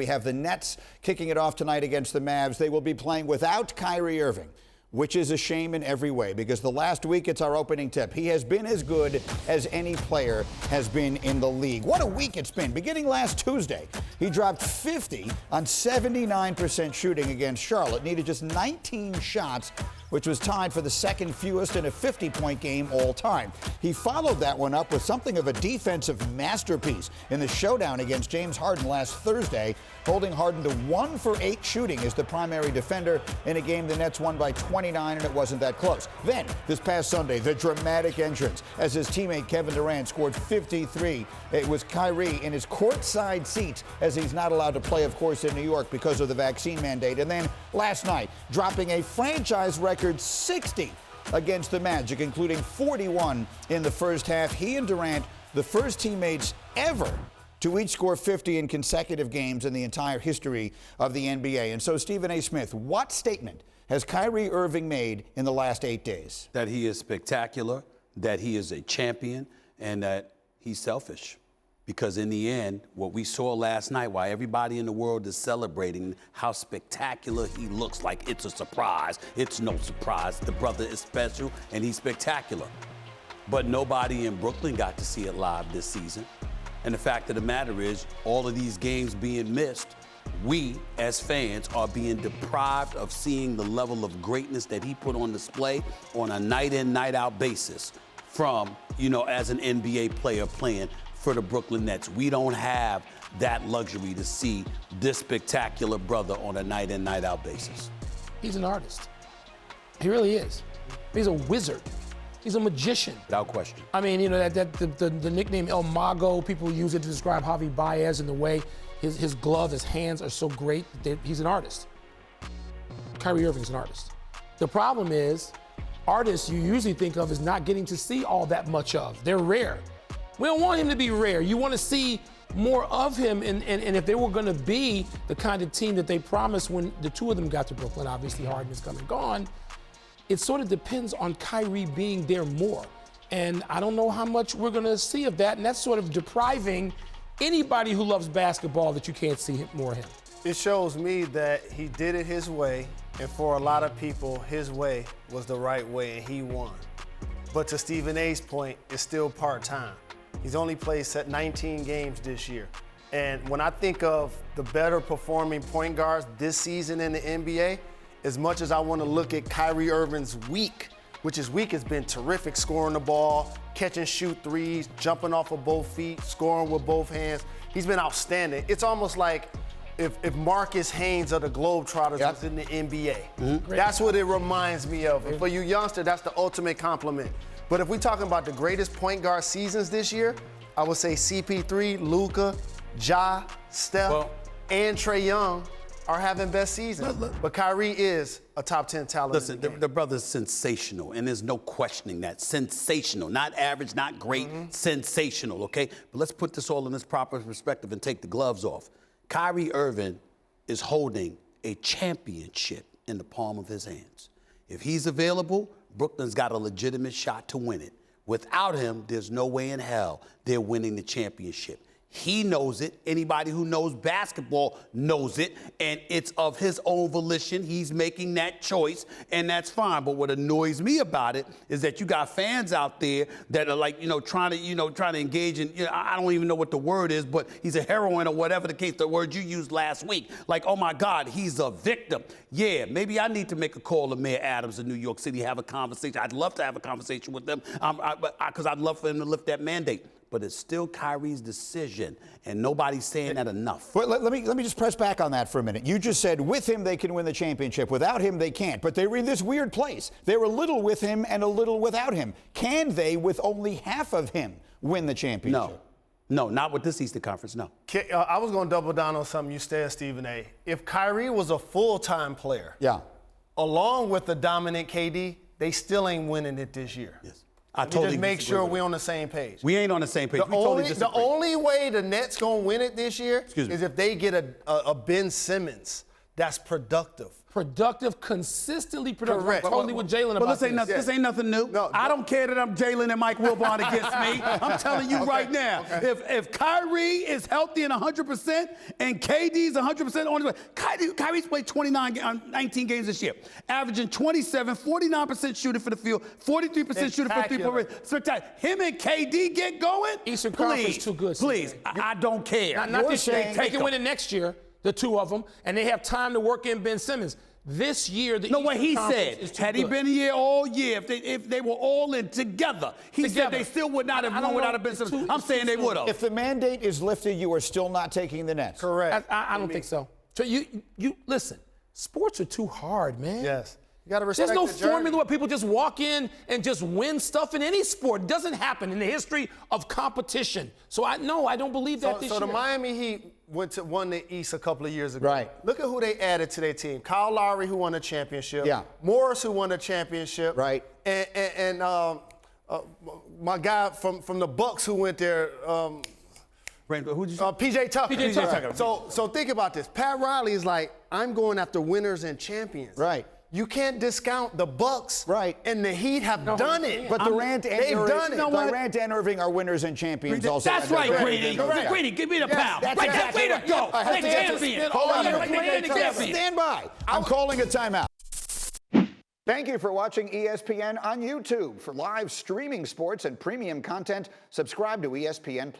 We have the Nets kicking it off tonight against the Mavs. They will be playing without Kyrie Irving, which is a shame in every way because the last week, it's our opening tip. He has been as good as any player has been in the league. What a week it's been. Beginning last Tuesday, he dropped 50 on 79% shooting against Charlotte. Needed just 19 shots, which was tied for the second fewest in a 50-point game all time. He followed that one up with something of a defensive masterpiece in the showdown against James Harden last Thursday, holding Harden to 1 for 8 shooting as the primary defender in a game the Nets won by 29, and it wasn't that close. Then, this past Sunday, the dramatic entrance as his teammate Kevin Durant scored 53. It was Kyrie in his courtside seats as he's not allowed to play, of course, in New York because of the vaccine mandate. And then last night, dropping a franchise record 60 against the Magic, including 41 in the first half. He and Durant, the first teammates ever to each score 50 in consecutive games in the entire history of the NBA. And so, Stephen A. Smith, what statement has Kyrie Irving made in the last 8 days? That he is spectacular, that he is a champion, and that he's selfish. Because in the end, what we saw last night, while everybody in the world is celebrating how spectacular he looks, like it's a surprise, it's no surprise. The brother is special, and he's spectacular. But nobody in Brooklyn got to see it live this season. And the fact of the matter is, all of these games being missed, we, as fans, are being deprived of seeing the level of greatness that he put on display on a night-in, night-out basis from, as an NBA player playing for the Brooklyn Nets. We don't have that luxury to see this spectacular brother on a night-in, night-out basis. He's an artist. He really is. He's a wizard. He's a magician. Without question. I mean, the nickname El Mago, people use it to describe Javi Baez and the way his glove, his hands are so great. He's an artist. Kyrie Irving's an artist. The problem is, artists you usually think of as not getting to see all that much of. They're rare. We don't want him to be rare. You want to see more of him, and if they were going to be the kind of team that they promised when the two of them got to Brooklyn, obviously Harden is come and gone, it sort of depends on Kyrie being there more. And I don't know how much we're going to see of that, and that's sort of depriving anybody who loves basketball that you can't see more of him. It shows me that he did it his way, and for a lot of people, his way was the right way, and he won. But to Stephen A's point, it's still part-time. He's only played 19 games this year. And when I think of the better performing point guards this season in the NBA, as much as I want to look at Kyrie Irving's week, which his week has been terrific, scoring the ball, catch and shoot threes, jumping off of both feet, scoring with both hands. He's been outstanding. It's almost like if Marcus Haynes of the Globetrotters was in the NBA. Mm-hmm. That's what it reminds me of. And for you youngster, that's the ultimate compliment. But if we're talking about the greatest point guard seasons this year, I would say CP3, Luka, Ja, Steph, and Trae Young are having best seasons. But Kyrie is a top 10 talent. Listen, the brother's sensational, and there's no questioning that. Sensational, not average, not great, sensational, okay? But let's put this all in its proper perspective and take the gloves off. Kyrie Irving is holding a championship in the palm of his hands. If he's available, Brooklyn's got a legitimate shot to win it. Without him, there's no way in hell they're winning the championship. He knows it. Anybody who knows basketball knows it, and it's of his own volition. He's making that choice, and that's fine. But what annoys me about it is that you got fans out there that are like, trying to engage in, I don't even know what the word is, but he's a heroine or whatever the case, the word you used last week. Like, oh my God, he's a victim. Yeah, maybe I need to make a call to Mayor Adams in New York City, have a conversation. I'd love to have a conversation with them because I'd love for him to lift that mandate. But it's still Kyrie's decision, and nobody's saying that enough. Well, let me just press back on that for a minute. You just said with him they can win the championship. Without him they can't. But they're in this weird place. They're a little with him and a little without him. Can they, with only half of him, win the championship? No, not with this Eastern Conference, no. I was going to double down on something you said, Stephen A. If Kyrie was a full-time player, along with the dominant KD, they still ain't winning it this year. Yes. I totally just make sure we're on the same page. We ain't on the same page. The only way the Nets gonna win it this year is if they get a Ben Simmons that's productive. Productive, consistently productive. Correct. I'm totally with Jalen But about this ain't nothing new. No, I don't care that I'm Jalen and Mike Wilbon against me. I'm telling you right now, if Kyrie is healthy and 100% and KD's 100% on his way, Kyrie's played 19 games this year, averaging 27, 49% shooting for the field, 43% shooting for three-point. Spectacular. Him and KD get going. Eastern Conference too good. Please, I don't care. Not this year. saying- They can win it next year, the two of them, and they have time to work in Ben Simmons. This year, the No, what he Eastern Conference is said, too had he good. been here all year, if they were all in together, he said they still would not have I don't won without know. a Ben It's Simmons. too- I'm it's saying too they soon. would have. If the mandate is lifted, you are still not taking the Nets. Correct. I don't think so. So you listen. Sports are too hard, man. Yes. You got to respect There's no the journey. formula where people just walk in and just win stuff in any sport. It doesn't happen in the history of competition. So I don't believe that this So year. the Miami Heat won the East a couple of years ago. Right. Look at who they added to their team. Kyle Lowry, who won a championship. Yeah. Morris, who won a championship. Right. And my guy from the Bucks who went there. Who'd you say? PJ Tucker. PJ Tucker. So think about this. Pat Riley is like, I'm going after winners and champions. Right. You can't discount the Bucks. Right. And the Heat have done it. But Durant and they've done it. Durant and Irving are winners and champions also. That's right, Greedy. Correct. Greedy, give me the pound. That's Right, exactly way to go. I have Like to answer- champion. Hold on a Like minute. champion. Stand by. I'm calling a timeout. Thank you for watching ESPN on YouTube. For live streaming sports and premium content, subscribe to ESPN+.